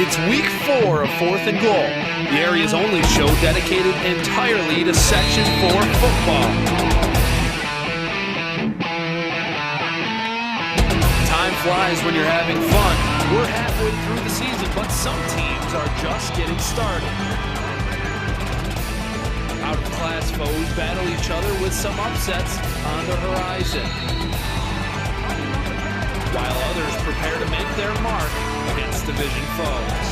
It's week 4 of 4th and Goal, the area's only show dedicated entirely to Section 4 football. Time flies when you're having fun. We're halfway through the season, but some teams are just getting started. Out-of-class foes battle each other with some upsets on the horizon, while others prepare to make their mark against division foes.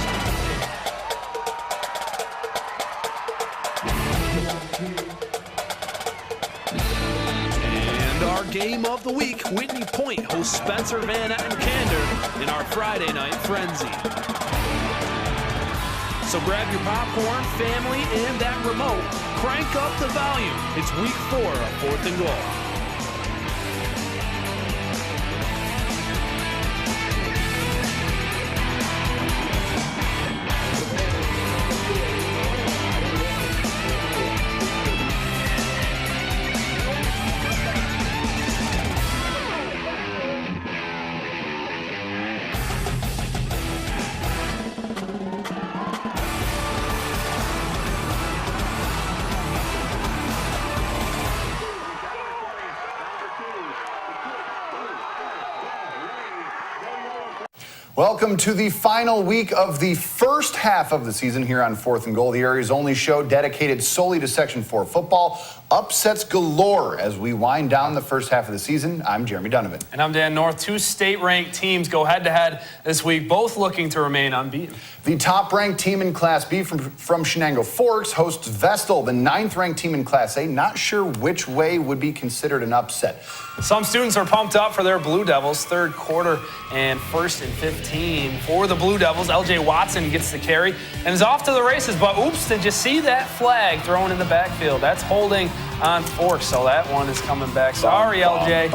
And our game of the week, Whitney Point hosts Spencer Van Etten-Kander in our Friday night frenzy. So grab your popcorn, family, and that remote. Crank up the volume. It's week 4 of 4th and Goal. Welcome to the final week of the first half of the season here on 4th and Goal, the area's only show dedicated solely to Section 4 football. Upsets galore as we wind down the first half of the season. I'm Jeremy Donovan. And I'm Dan North. 2 state-ranked teams go head-to-head this week, both looking to remain unbeaten. The top-ranked team in Class B from Shenango Forks hosts Vestal, the 9th-ranked team in Class A. Not sure which way would be considered an upset. Some students are pumped up for their Blue Devils. Third quarter and 1st and 15 for the Blue Devils. LJ Watson gets the carry and is off to the races. But oops, did you see that flag thrown in the backfield? That's holding on Forks, so that one is coming back. Sorry, LJ.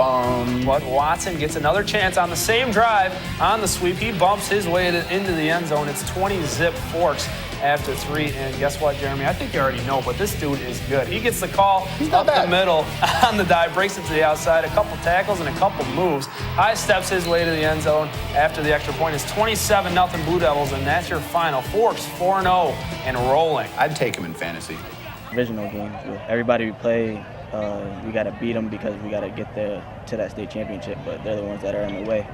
But Watson gets another chance on the same drive on the sweep. He bumps his way into the end zone. It's 20-zip Forks after 3. And guess what, Jeremy? I think you already know, but this dude is good. He gets the call up the middle on the dive, breaks it to the outside, a couple tackles and a couple moves. High steps his way to the end zone after the extra point. It's 27-0 Blue Devils, and that's your final. Forks 4-0 and rolling. I'd take him in fantasy. Divisional games. Everybody we play, we got to beat them because we got to get there to that state championship, but they're the ones that are in the way.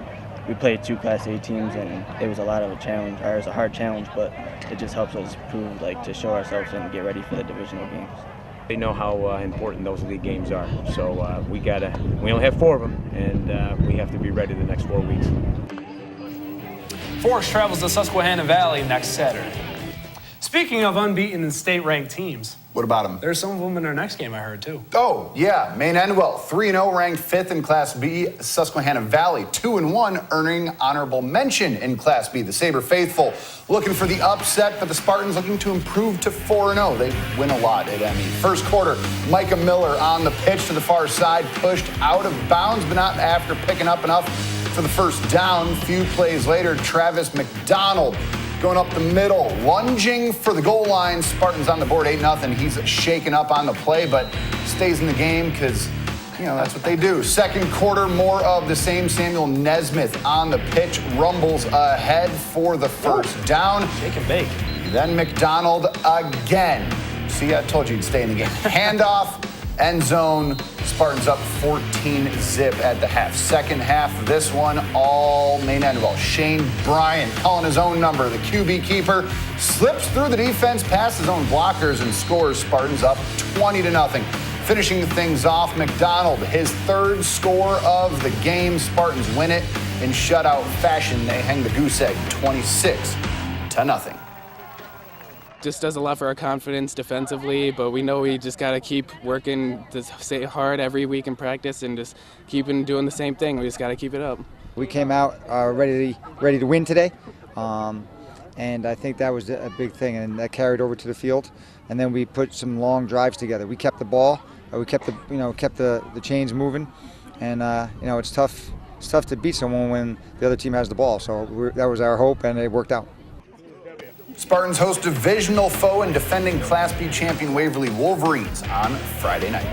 We played 2 Class A teams, and it was a lot of a challenge, or it was a hard challenge, but it just helps us prove, to show ourselves and get ready for the divisional games. They know how important those league games are, so we only have 4 of them, and we have to be ready the next 4 weeks. Forks travels to Susquehanna Valley next Saturday. Speaking of unbeaten and state-ranked teams, what about them? There's some of them in our next game, I heard, too. Oh, yeah. Maine Endwell, 3-0, ranked 5th in Class B. Susquehanna Valley, 2-1, earning honorable mention in Class B. The Sabre Faithful looking for the upset, but the Spartans looking to improve to 4-0. They win a lot at ME. First quarter, Micah Miller on the pitch to the far side, pushed out of bounds, but not after picking up enough for the first down. Few plays later, Travis McDonald going up the middle, lunging for the goal line. Spartans on the board, 8-0. He's shaken up on the play, but stays in the game because, that's what they do. Second quarter, more of the same. Samuel Nesmith on the pitch, rumbles ahead for the first down. Shake and bake. Then McDonald again. See, I told you he'd stay in the game. Handoff, end zone. Spartans up 14-zip at the half. Second half of this one, all Maine Endwell. Shane Bryant calling his own number. The QB keeper slips through the defense, past his own blockers, and scores. Spartans up 20-0. Finishing things off, McDonald, his 3rd score of the game. Spartans win it in shutout fashion. They hang the goose egg 26-0. Just does a lot for our confidence defensively, but we know we just got to keep working to stay hard every week in practice and just keep doing the same thing. We just got to keep it up. We came out ready to win today, and I think that was a big thing, and that carried over to the field. And then we put some long drives together. We kept the ball, we kept the chains moving, and it's tough to beat someone when the other team has the ball. So that was our hope, and it worked out. Spartans host divisional foe and defending Class B champion Waverly Wolverines on Friday night.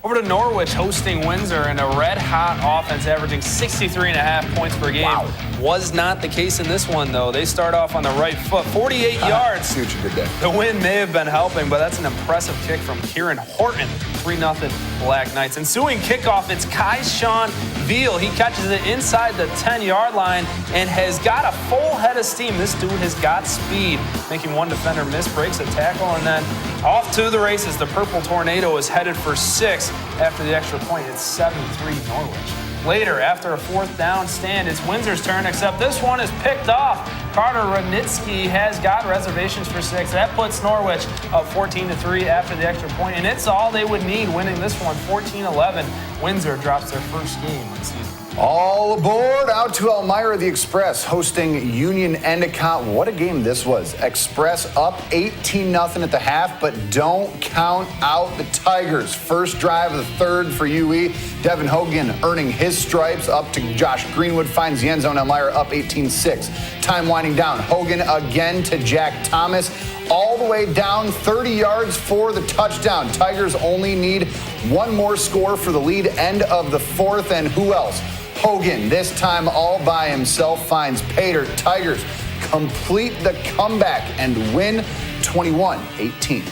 Over to Norwich, hosting Windsor, and a red-hot offense averaging 63.5 points per game. Wow. Was not the case in this one, though. They start off on the right foot, 48 yards. See what you did there. The win may have been helping, but that's an impressive kick from Kieran Horton, 3-0 Black Knights. Ensuing kickoff, it's Kai-Sean Veal. He catches it inside the 10-yard line and has got a full head of steam. This dude has got speed, making one defender miss, breaks a tackle, and then off to the races. The Purple Tornado is headed for 6 after the extra point. It's 7-3 Norwich. Later, after a 4th down stand, it's Windsor's turn, except this one is picked off. Carter Rudnitsky has got reservations for 6. That puts Norwich up 14-3 after the extra point, and it's all they would need, winning this one 14-11. Windsor drops their first game of the season. All aboard, out to Elmira, the Express, hosting Union Endicott. What a game this was. Express up 18-0 at the half, but don't count out the Tigers. First drive of the third for UE. Devin Hogan earning his stripes up to Josh Greenwood, finds the end zone. Elmira up 18-6. Time winding down. Hogan again to Jack Thomas. All the way down 30 yards for the touchdown. Tigers only need one more score for the lead, end of the 4th, and who else? Hogan, this time all by himself, finds Pater. Tigers complete the comeback and win 21-18.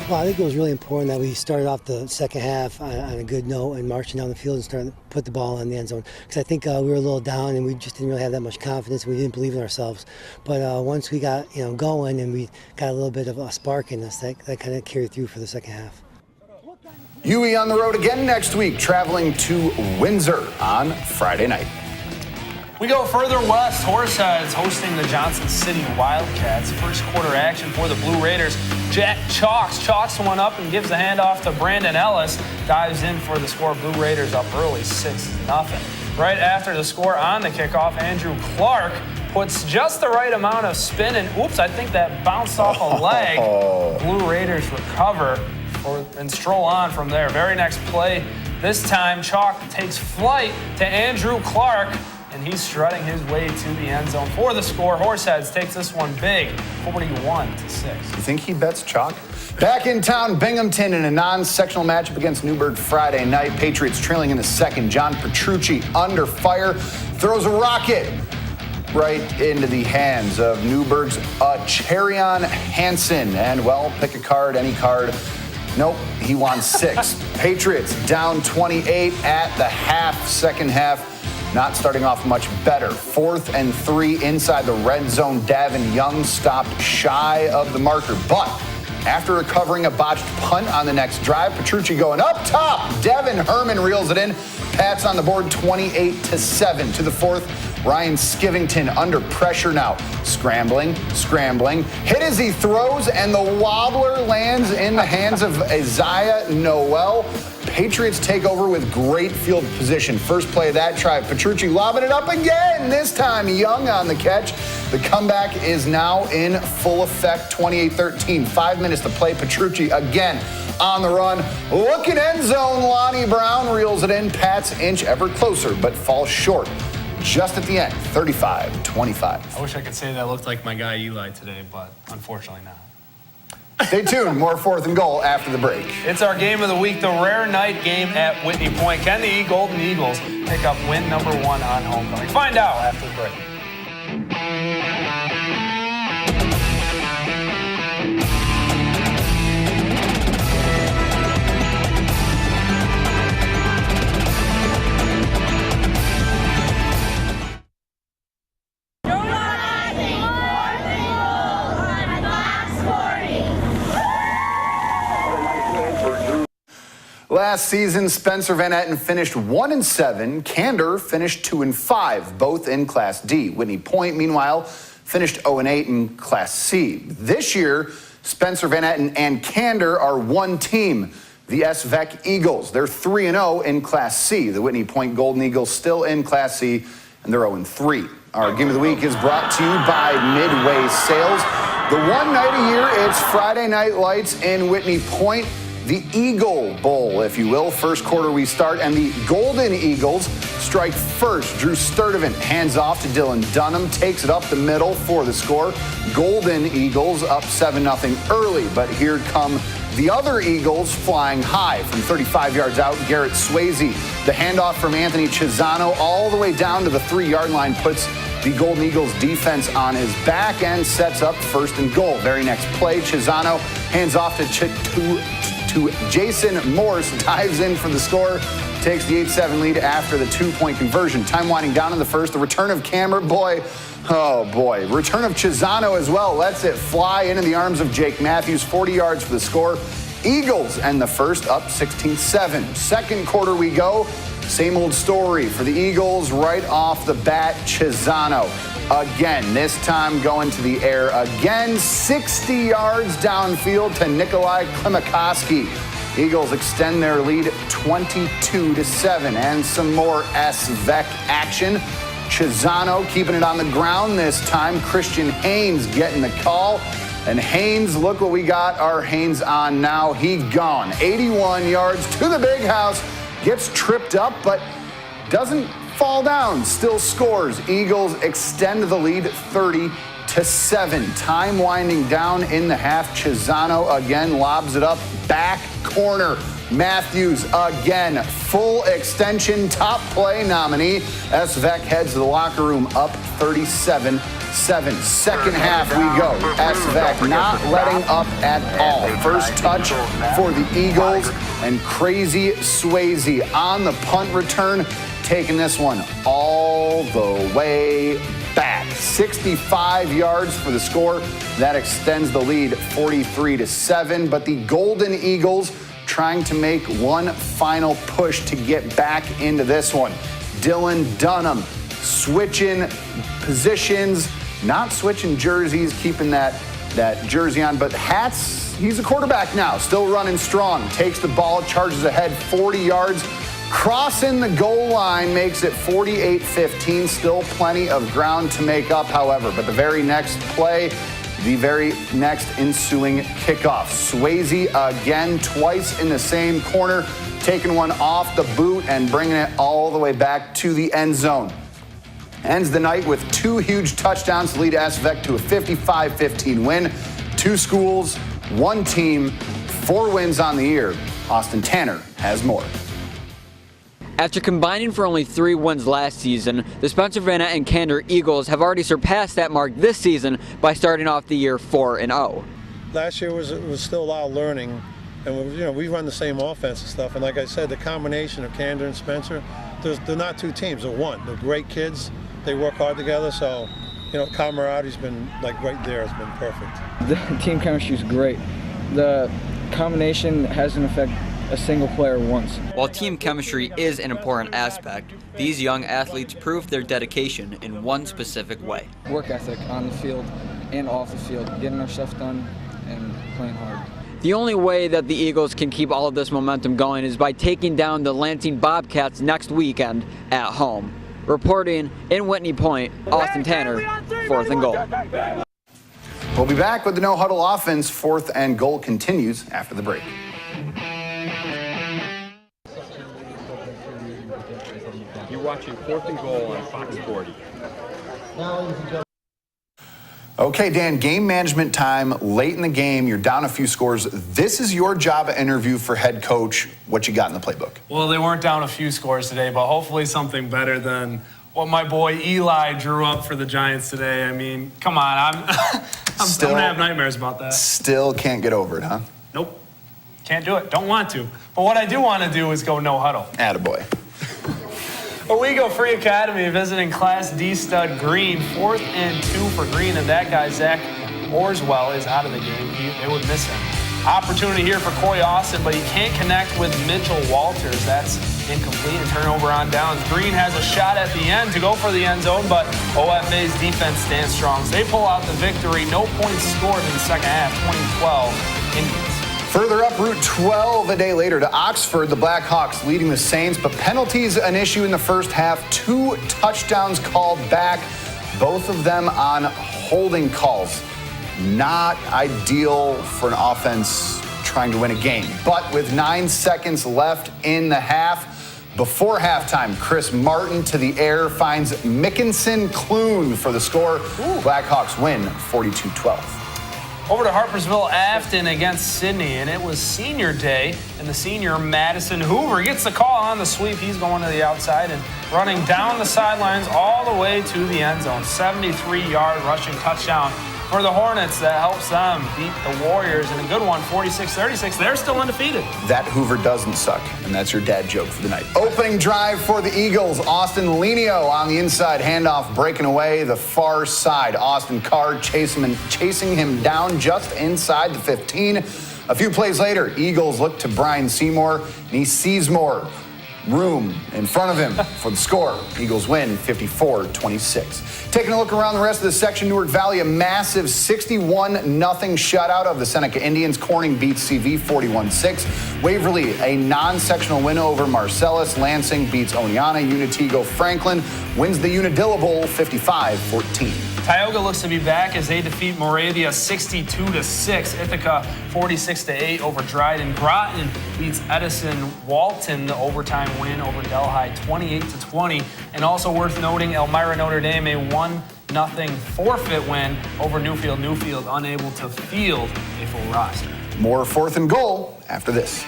Well, I think it was really important that we started off the second half on a good note and marching down the field and starting to put the ball in the end zone. Because I think we were a little down and we just didn't really have that much confidence. We didn't believe in ourselves. But once we got going and we got a little bit of a spark in us, that kind of carried through for the second half. UE on the road again next week, traveling to Windsor on Friday night. We go further west. Horseheads hosting the Johnson City Wildcats. First quarter action for the Blue Raiders. Jack chalks one up and gives the handoff to Brandon Ellis. Dives in for the score. Blue Raiders up early, 6-0. Right after the score on the kickoff, Andrew Clark puts just the right amount of spin, and oops, I think that bounced off a leg. Blue Raiders recover and stroll on from there. Very next play, this time Chalk takes flight to Andrew Clark, and he's strutting his way to the end zone for the score. Horseheads takes this one big, 41-6. You think he bets chalk? Back in town, Binghamton in a non-sectional matchup against Newburgh Friday night. Patriots trailing in the second. John Petrucci under fire, throws a rocket right into the hands of Newburgh's Cherion Hansen. And, well, pick a card, any card. Nope, he won 6. Patriots down 28 at the half, second half. Not starting off much better. 4th and 3 inside the red zone. Davin Young stopped shy of the marker. But after recovering a botched punt on the next drive, Petrucci going up top. Devin Herman reels it in. Pats on the board 28-7 to the 4th. Ryan Skivington under pressure now. Scrambling. Hit as he throws, and the wobbler lands in the hands of Isaiah Noel. Patriots take over with great field position. First play of that drive, Petrucci lobbing it up again. This time Young on the catch. The comeback is now in full effect, 28-13. 5 minutes to play. Petrucci again on the run. Looking end zone, Lonnie Brown reels it in. Pats inch ever closer, but falls short just at the end, 35-25. I wish I could say that looked like my guy Eli today, but unfortunately not. Stay tuned, more 4th and goal after the break. It's our game of the week, the rare night game at Whitney Point. Can the Golden Eagles pick up win number 1 on homecoming? Find out after the break. Last season, Spencer Van Etten finished 1-7. Candor finished 2-5, both in Class D. Whitney Point, meanwhile, finished 0-8 in Class C. This year, Spencer Van Etten and Candor are one team, the SVEC Eagles. They're 3-0 in Class C. The Whitney Point Golden Eagles still in Class C, and they're 0-3. Our Game of the Week is brought to you by Midway Sales. The one night a year, it's Friday Night Lights in Whitney Point. the Eagle Bowl, if you will. First quarter we start, and the Golden Eagles strike first. Drew Sturdivant hands off to Dylan Dunham, takes it up the middle for the score. Golden Eagles up 7-0 early, but here come the other Eagles flying high from 35 yards out. Garrett Swayze, the handoff from Anthony Chisano all the way down to the 3-yard line puts the Golden Eagles defense on his back and sets up 1st and goal. Very next play, Chisano hands off to Jason Morse, dives in for the score, takes the 8-7 lead after the 2-point conversion. Time winding down in the first. The return of Cameron, oh boy. Return of Chisano as well. Lets it fly into the arms of Jake Matthews. 40 yards for the score. Eagles end the first up 16-7. Second quarter we go. Same old story for the Eagles right off the bat. Chisano again, this time going to the air again. 60 yards downfield to Nikolai Klimakoski. Eagles extend their lead 22-7. And some more SVEC action. Chisano keeping it on the ground this time. Christian Haynes getting the call. And Haynes, look what we got our Haynes on now. He gone. 81 yards to the big house. Gets tripped up, but doesn't fall down. Still scores. Eagles extend the lead 30-7. Time winding down in the half. Chisano again lobs it up. Back corner. Matthews again. Full extension. Top play nominee. SVEC heads to the locker room up 37-7. Second half we go. SVEC not letting up at all. First touch for the Eagles, and Crazy Swayze on the punt return, taking this one all the way back. 65 yards for the score. That extends the lead 43-7. But the Golden Eagles trying to make one final push to get back into this one. Dylan Dunham switching positions, not switching jerseys, keeping that jersey on, but hats. He's a quarterback now, still running strong. Takes the ball, charges ahead 40 yards, crossing the goal line, makes it 48-15. Still plenty of ground to make up, however. But the very next play, the very next ensuing kickoff. Swayze again, twice in the same corner, taking one off the boot and bringing it all the way back to the end zone. Ends the night with 2 huge touchdowns to lead SVEC to a 55-15 win. 2 schools, 1 team, 4 wins on the year. Austin Tanner has more. After combining for only 3 wins last season, the Spencer Vanna and Candor Eagles have already surpassed that mark this season by starting off the year 4-0. Last year was still a lot of learning, and we run the same offense and stuff. And like I said, the combination of Candor and Spencer, they're not 2 teams, they're 1. They're great kids. They work hard together, so camaraderie's been right there. It's been perfect. The team chemistry is great. The combination hasn't affected a single player once. While team chemistry is an important aspect, these young athletes prove their dedication in one specific way. Work ethic on the field and off the field, getting our stuff done and playing hard. The only way that the Eagles can keep all of this momentum going is by taking down the Lansing Bobcats next weekend at home. Reporting in Whitney Point, Austin Tanner, 4th and goal. We'll be back with the No Huddle offense. 4th and goal continues after the break. You're watching 4th and Goal on Fox 40. Okay, Dan, game management time, late in the game, you're down a few scores. This is your job interview for head coach. What you got in the playbook? Well, they weren't down a few scores today, but hopefully something better than what my boy Eli drew up for the Giants today. I mean, come on, I'm gonna have nightmares about that. Still can't get over it, huh? Nope, can't do it, don't want to. But what I do want to do is go no huddle. Attaboy. Owego Free Academy visiting Class D stud Green. 4th and 2 for Green, and that guy, Zach Orswell, is out of the game. They would miss him. Opportunity here for Corey Austin, but he can't connect with Mitchell Walters. That's incomplete, and turnover on downs. Green has a shot at the end to go for the end zone, but OFA's defense stands strong. So they pull out the victory. No points scored in the second half, 2012 Indians. Further up Route 12 a day later to Oxford, the Blackhawks leading the Saints, but penalties an issue in the first half. 2 touchdowns called back, both of them on holding calls. Not ideal for an offense trying to win a game. But with 9 seconds left in the half, before halftime, Chris Martin to the air finds Mickinson Clune for the score. Blackhawks win 42-12. Over to Harpersville Afton against Sydney, and it was senior day, and the senior Madison Hoover gets the call on the sweep. He's going to the outside and running down the sidelines all the way to the end zone. 73-yard rushing touchdown for the Hornets that helps them beat the Warriors in a good one, 46-36. They're still undefeated. That Hoover doesn't suck, and that's your dad joke for the night. Opening drive for the Eagles. Austin Lenio on the inside handoff, breaking away the far side. Austin Card chasing him down just inside the 15. A few plays later, Eagles look to Brian Seymour, and he sees more room in front of him for the score. Eagles win 54-26. Taking a look around the rest of the section, Newark Valley, a massive 61-0 shutout of the Seneca Indians. Corning beats CV 41-6. Waverly, a non-sectional win over Marcellus. Lansing beats Oneonta. Unitigo Franklin wins the Unadilla Bowl 55-14. Tioga looks to be back as they defeat Moravia 62-6. Ithaca 46-8 over Dryden. Groton beats Edison Walton, the overtime win over Delhi 28-20. And also worth noting, Elmira Notre Dame, a 1-0 forfeit win over Newfield. Newfield unable to field a full roster. More Fourth and Goal after this.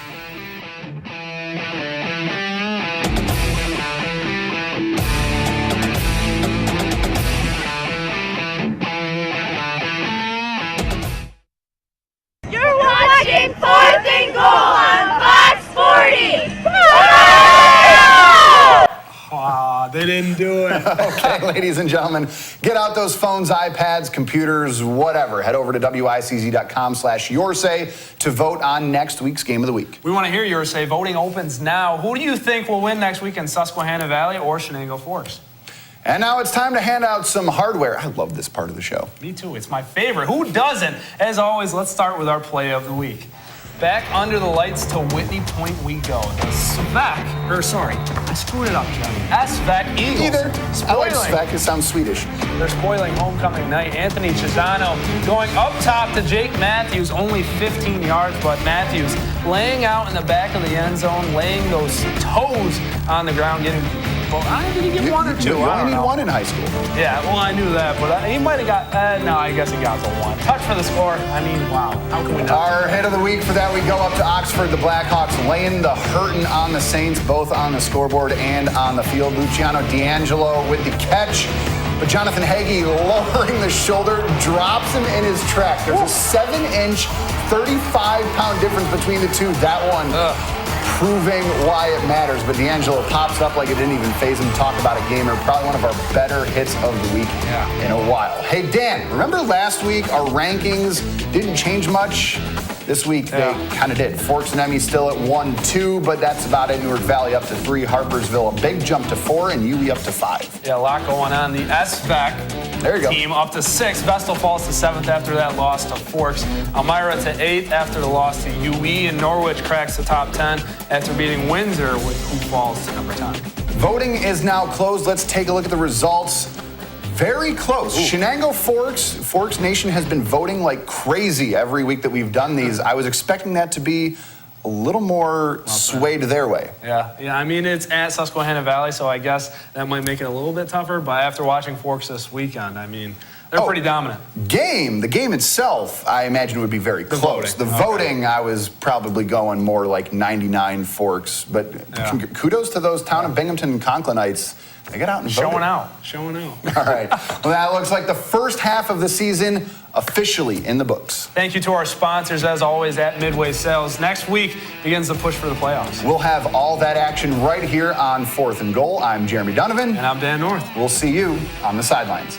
You're watching Fourth and Goal on Fox 40. They didn't do it. Okay, ladies and gentlemen, get out those phones, iPads, computers, whatever. Head over to wicz.com/yoursay to vote on next week's Game of the Week. We want to hear your say. Voting opens now. Who do you think will win next week in Susquehanna Valley or Shenango Forks? And now it's time to hand out some hardware. I love this part of the show. Me too. It's my favorite. Who doesn't? As always, let's start with our play of the week. Back under the lights to Whitney Point we go. The I screwed it up, Johnny. SVAC Eagles. Either. I like Spoiling. SVAC. It sounds Swedish. They're spoiling homecoming night. Anthony Chisano going up top to Jake Matthews, only 15 yards, but Matthews laying out in the back of the end zone, laying those toes on the ground, getting. Well, did he get one or two? You I only don't need know. one in high school. Yeah, well, I knew that, but he might have got. No, I guess he got to one. Touch for the score. I mean, wow. How can we not? Our hit of the week for that, we go up to Oxford. The Blackhawks laying the hurtin' on the Saints, both on the scoreboard and on the field. Luciano D'Angelo with the catch. But Jonathan Hagee, lowering the shoulder, drops him in his tracks. There's a 7-inch, 35-pound difference between the two. That one proving why it matters. But D'Angelo pops up like it didn't even faze him. Talk about a gamer. Probably one of our better hits of the week in a while. Hey, Dan, remember last week our rankings didn't change much? This week, they kind of did. Forks and Emmy still at 1-2, but that's about it. Newark Valley up to 3, Harpersville a big jump to 4, and UE up to 5. Yeah, a lot going on. The SVAC team up to 6. Vestal falls to 7th after that loss to Forks. Elmira to 8th after the loss to UE, and Norwich cracks the top 10 after beating Windsor, who falls to number 10. Voting is now closed. Let's take a look at the results. Very close. Shenango Forks Nation has been voting like crazy every week that we've done these. I was expecting that to be a little more swayed their way. Yeah. I mean, it's at Susquehanna Valley, so I guess that might make it a little bit tougher. But after watching Forks this weekend, I mean, they're pretty dominant. The game itself, I imagine would be very close. Voting, I was probably going more like 99 Forks. But kudos to those town of Binghamton and Conklinites. They got out and voted. Showing out. All right. Well, that looks like the first half of the season officially in the books. Thank you to our sponsors, as always, at Midway Sales. Next week begins the push for the playoffs. We'll have all that action right here on Fourth and Goal. I'm Jeremy Donovan. And I'm Dan North. We'll see you on the sidelines.